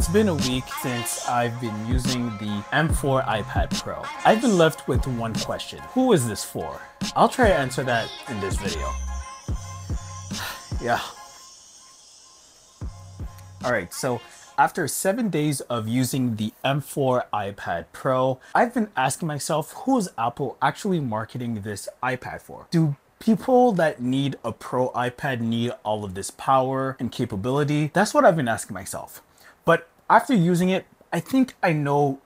It's been a week since I've been using the M4 iPad Pro. I've been left with one question. Who is this for? I'll try to answer that in this video. Yeah. Alright, so after 7 days of using the M4 iPad Pro, I've been asking myself, who is Apple actually marketing this iPad for? Do people that need a Pro iPad need all of this power and capability? That's what I've been asking myself. But after using it, I think I know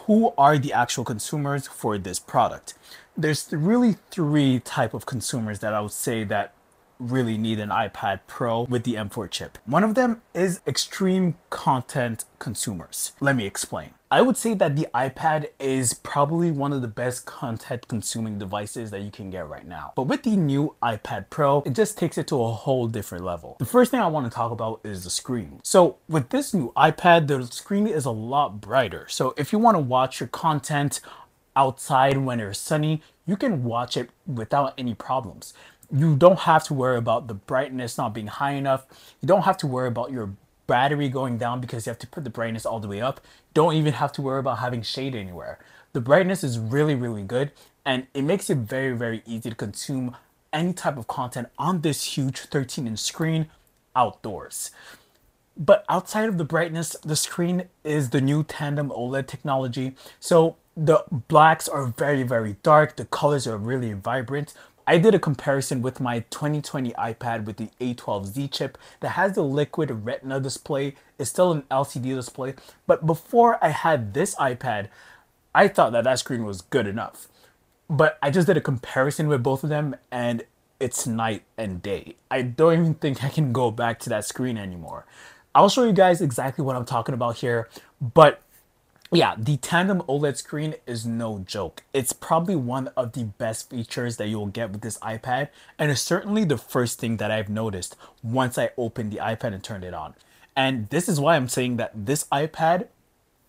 who are the actual consumers for this product. There's really three type of consumers that I would say that really need an iPad Pro with the M4 chip. One of them is extreme content consumers. Let me explain. I would say that the iPad is probably one of the best content consuming devices that you can get right now. But with the new iPad Pro, it just takes it to a whole different level. The first thing I want to talk about is the screen. So with this new iPad, the screen is a lot brighter. So if you want to watch your content outside when it's sunny, you can watch it without any problems. You don't have to worry about the brightness not being high enough. You don't have to worry about your battery going down because you have to put the brightness all the way up. Don't even have to worry about having shade anywhere. The brightness is really, really good, and it makes it very, very easy to consume any type of content on this huge 13-inch screen outdoors. But outside of the brightness, the screen is the new tandem OLED technology. So the blacks are very, very dark. The colors are really vibrant. I did a comparison with my 2020 iPad with the A12Z chip that has the liquid retina display. It's still an LCD display, but before I had this iPad, I thought that that screen was good enough. But I just did a comparison with both of them and it's night and day. I don't even think I can go back to that screen anymore. I'll show you guys exactly what I'm talking about here, but yeah, the tandem OLED screen is no joke. It's probably one of the best features that you'll get with this iPad, and it's certainly the first thing that I've noticed once I opened the iPad and turned it on. And this is why I'm saying that this iPad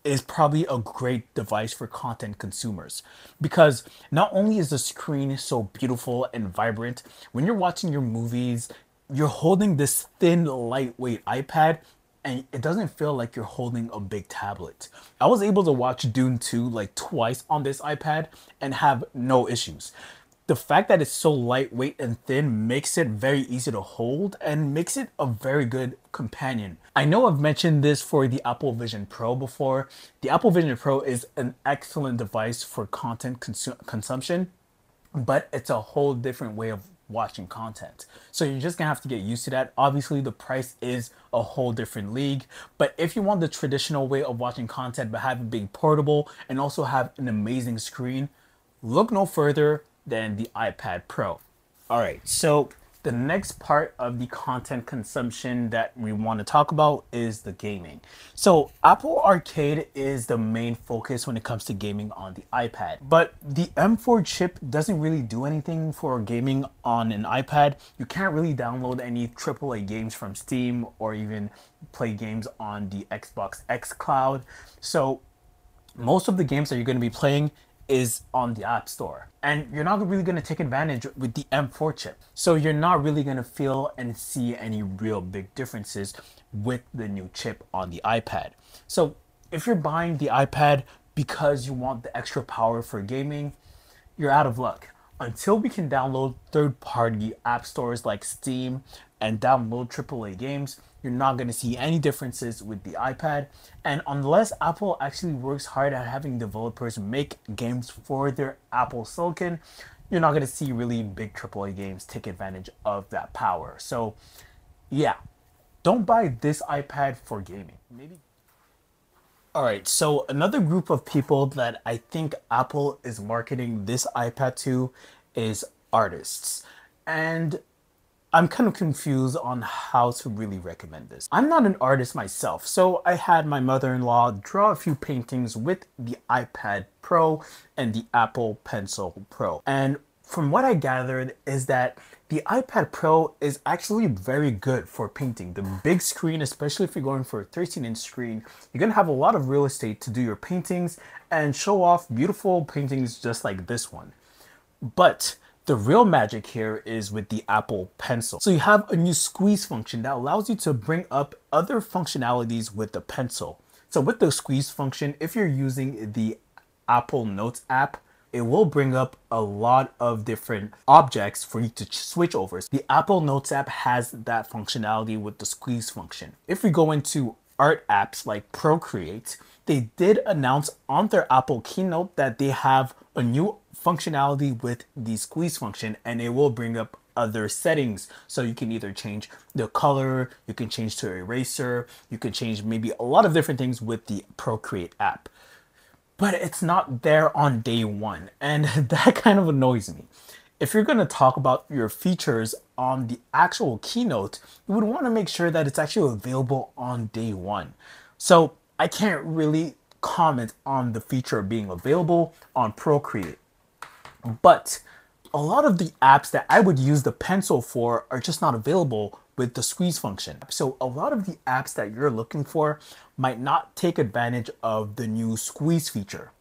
is probably a great device for content consumers, because not only is the screen so beautiful and vibrant, when you're watching your movies, you're holding this thin, lightweight iPad and it doesn't feel like you're holding a big tablet. I was able to watch Dune 2 like twice on this iPad and have no issues. The fact that it's so lightweight and thin makes it very easy to hold and makes it a very good companion. I know I've mentioned this for the Apple Vision Pro before. The Apple Vision Pro is an excellent device for content consumption, but it's a whole different way of watching content. So you're just gonna have to get used to that. Obviously the price is a whole different league, but if you want the traditional way of watching content but have it being portable and also have an amazing screen, look no further than the iPad Pro. All right, so the next part of the content consumption that we want to talk about is the gaming. So Apple Arcade is the main focus when it comes to gaming on the iPad, but the M4 chip doesn't really do anything for gaming on an iPad. You can't really download any AAA games from Steam or even play games on the Xbox X Cloud. So most of the games that you're going to be playing is on the App Store. And you're not really going to take advantage with the M4 chip. So you're not really going to feel and see any real big differences with the new chip on the iPad. So if you're buying the iPad because you want the extra power for gaming, you're out of luck. Until we can download third-party app stores like Steam and download AAA games, you're not going to see any differences with the iPad. And unless Apple actually works hard at having developers make games for their Apple Silicon, you're not going to see really big AAA games take advantage of that power. So yeah, don't buy this iPad for gaming. Maybe. All right, so another group of people that I think Apple is marketing this iPad to is artists. And I'm kind of confused on how to really recommend this. I'm not an artist myself, so I had my mother-in-law draw a few paintings with the iPad Pro and the Apple Pencil Pro. And from what I gathered is that the iPad Pro is actually very good for painting. The big screen, especially if you're going for a 13-inch screen, you're gonna have a lot of real estate to do your paintings and show off beautiful paintings just like this one. But the real magic here is with the Apple Pencil. So you have a new squeeze function that allows you to bring up other functionalities with the pencil. So with the squeeze function, if you're using the Apple Notes app, it will bring up a lot of different objects for you to switch over. The Apple Notes app has that functionality with the squeeze function. If we go into art apps like Procreate, they did announce on their Apple keynote that they have a new functionality with the squeeze function, and it will bring up other settings. So you can either change the color, you can change to eraser, you can change maybe a lot of different things with the Procreate app. But it's not there on day one, and that kind of annoys me. If you're going to talk about your features on the actual keynote, you would want to make sure that it's actually available on day one. So I can't really comment on the feature being available on Procreate. But a lot of the apps that I would use the pencil for are just not available with the squeeze function. So a lot of the apps that you're looking for might not take advantage of the new squeeze feature.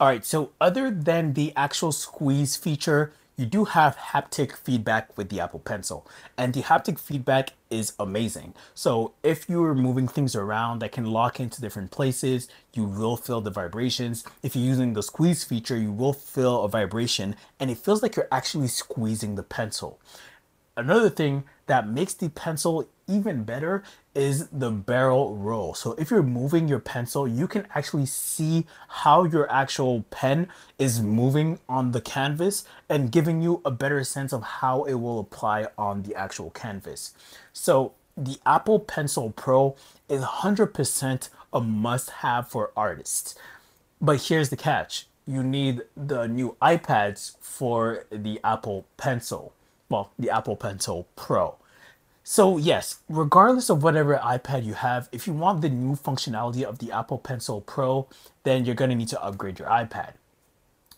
All right, so other than the actual squeeze feature, you do have haptic feedback with the Apple Pencil, and the haptic feedback is amazing. So if you're moving things around that can lock into different places, you will feel the vibrations. If you're using the squeeze feature, you will feel a vibration, and it feels like you're actually squeezing the pencil. Another thing that makes the pencil even better is the barrel roll. So if you're moving your pencil, you can actually see how your actual pen is moving on the canvas and giving you a better sense of how it will apply on the actual canvas. So the Apple Pencil Pro is 100% a must-have for artists. But here's the catch. You need the new iPads for the Apple Pencil. Well, the Apple Pencil Pro. So yes, regardless of whatever iPad you have, if you want the new functionality of the Apple Pencil Pro, then you're going to need to upgrade your iPad.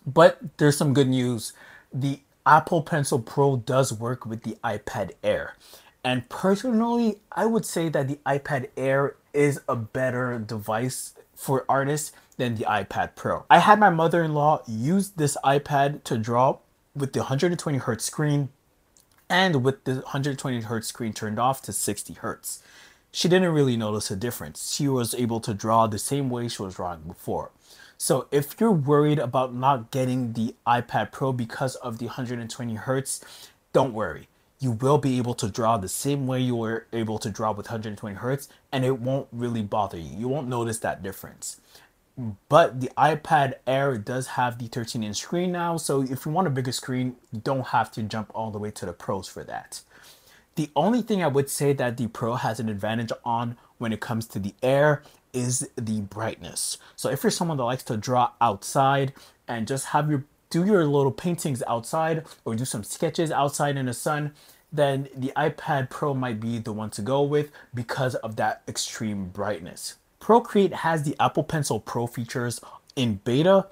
But there's some good news. The Apple Pencil Pro does work with the iPad Air. And personally, I would say that the iPad Air is a better device for artists than the iPad Pro. I had my mother-in-law use this iPad to draw with the 120 hertz screen and with the 120 hertz screen turned off to 60 hertz. She didn't really notice a difference. She was able to draw the same way she was drawing before. So if you're worried about not getting the iPad Pro because of the 120 hertz, don't worry. You will be able to draw the same way you were able to draw with 120 hertz, and it won't really bother you. You won't notice that difference. But the iPad Air does have the 13-inch screen now, so if you want a bigger screen, you don't have to jump all the way to the Pros for that. The only thing I would say that the Pro has an advantage on when it comes to the Air is the brightness. So if you're someone that likes to draw outside and just do your little paintings outside or do some sketches outside in the sun, then the iPad Pro might be the one to go with because of that extreme brightness. Procreate has the Apple Pencil Pro features in beta.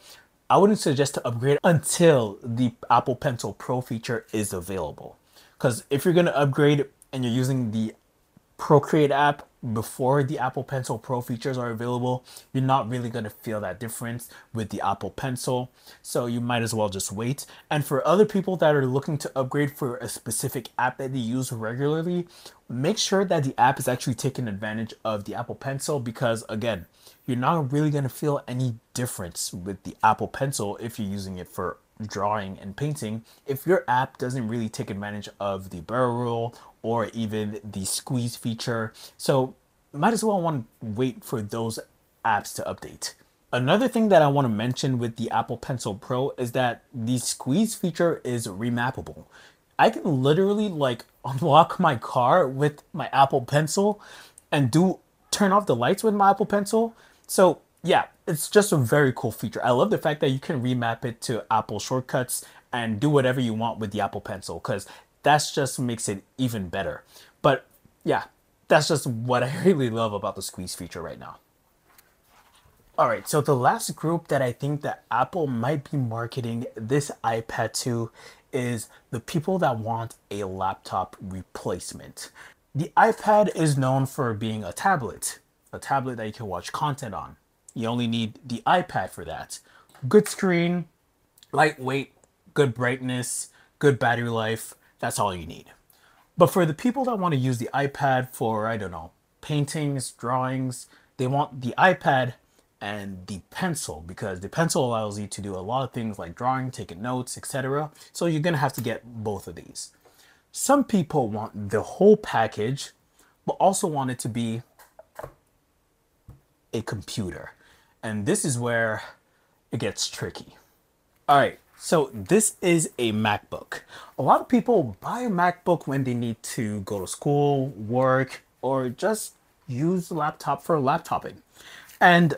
I wouldn't suggest to upgrade until the Apple Pencil Pro feature is available. Because if you're going to upgrade and you're using the Procreate app before the Apple Pencil Pro features are available, you're not really going to feel that difference with the Apple Pencil. So you might as well just wait. And for other people that are looking to upgrade for a specific app that they use regularly, make sure that the app is actually taking advantage of the Apple Pencil, because again, you're not really going to feel any difference with the Apple Pencil if you're using it for drawing and painting if your app doesn't really take advantage of the barrel roll or even the squeeze feature. So might as well want to wait for those apps to update. Another thing that I want to mention with the Apple Pencil Pro is that the squeeze feature is remappable. I can literally like unlock my car with my Apple Pencil and turn off the lights with my Apple Pencil. So yeah, it's just a very cool feature. I love the fact that you can remap it to Apple shortcuts and do whatever you want with the Apple Pencil, because that just makes it even better. But yeah, that's just what I really love about the squeeze feature right now. All right, so the last group that I think that Apple might be marketing this iPad to is the people that want a laptop replacement. The iPad is known for being a tablet that you can watch content on. You only need the iPad for that. Good screen, lightweight, good brightness, good battery life. That's all you need. But for the people that want to use the iPad for, I don't know, paintings, drawings, They want the iPad and the pencil, because the pencil allows you to do a lot of things like drawing, taking notes, etc. So you're gonna have to get both of these. Some people want the whole package, but also want it to be a computer. And this is where it gets tricky. All right, so this is a MacBook. A lot of people buy a MacBook when they need to go to school, work, or just use the laptop for laptoping. And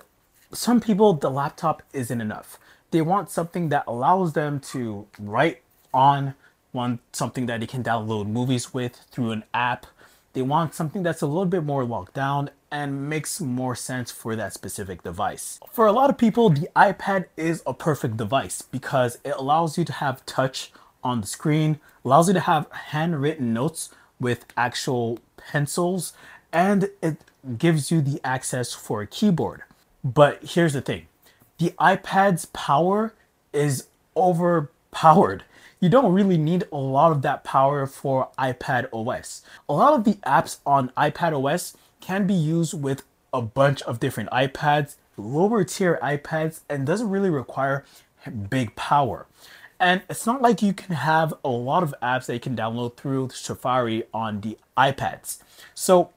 some people, the laptop isn't enough. They want something that allows them to write on, want something that they can download movies with through an app. They want something that's a little bit more locked down and makes more sense for that specific device. For a lot of people, the iPad is a perfect device because it allows you to have touch on the screen, allows you to have handwritten notes with actual pencils, and it gives you the access for a keyboard. But here's the thing, the iPad's power is overpowered. You don't really need a lot of that power for iPad OS. A lot of the apps on iPad OS can be used with a bunch of different iPads, lower tier iPads, and doesn't really require big power. And it's not like you can have a lot of apps that you can download through Safari on the iPads. So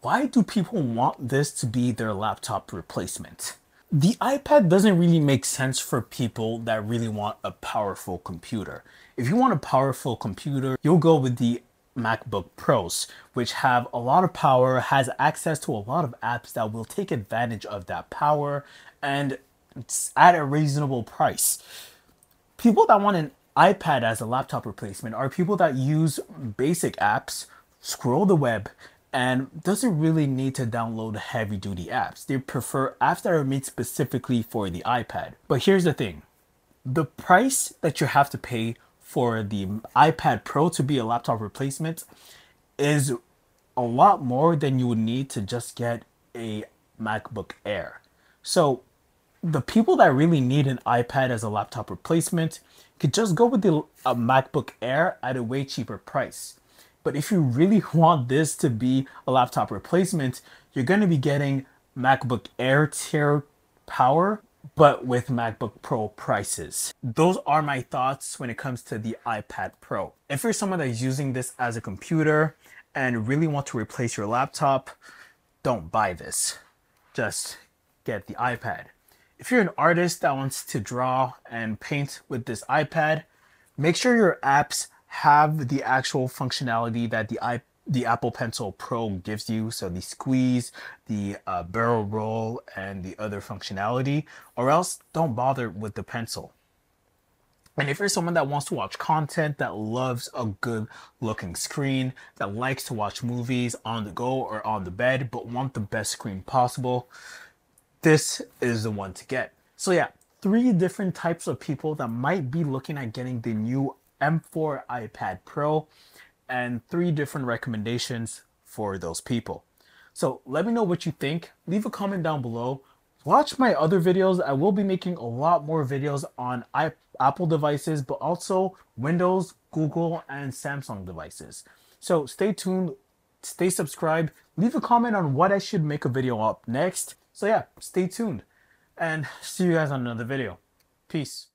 why do people want this to be their laptop replacement? The iPad doesn't really make sense for people that really want a powerful computer. If you want a powerful computer, you'll go with the MacBook Pros, which have a lot of power, has access to a lot of apps that will take advantage of that power, and it's at a reasonable price. People that want an iPad as a laptop replacement are people that use basic apps, scroll the web, and doesn't really need to download heavy duty apps. They prefer apps that are made specifically for the iPad. But here's the thing, the price that you have to pay for the iPad Pro to be a laptop replacement is a lot more than you would need to just get a MacBook Air. So the people that really need an iPad as a laptop replacement could just go with the MacBook Air at a way cheaper price. But if you really want this to be a laptop replacement, you're going to be getting MacBook Air tier power, but with MacBook Pro prices. Those are my thoughts when it comes to the iPad Pro. If you're someone that is using this as a computer and really want to replace your laptop, don't buy this. Just get the iPad. If you're an artist that wants to draw and paint with this iPad, make sure your apps have the actual functionality that the Apple Pencil Pro gives you. So the squeeze, the barrel roll, and the other functionality, or else don't bother with the pencil. And if you're someone that wants to watch content, that loves a good looking screen, that likes to watch movies on the go or on the bed, but want the best screen possible, this is the one to get. So yeah, 3 different types of people that might be looking at getting the new M4 iPad Pro, and 3 different recommendations for those people. So let me know what you think. Leave a comment down below. Watch my other videos. I will be making a lot more videos on Apple devices, but also Windows, Google, and Samsung devices. So stay tuned, stay subscribed, leave a comment on what I should make a video up next. So yeah, stay tuned and see you guys on another video. Peace.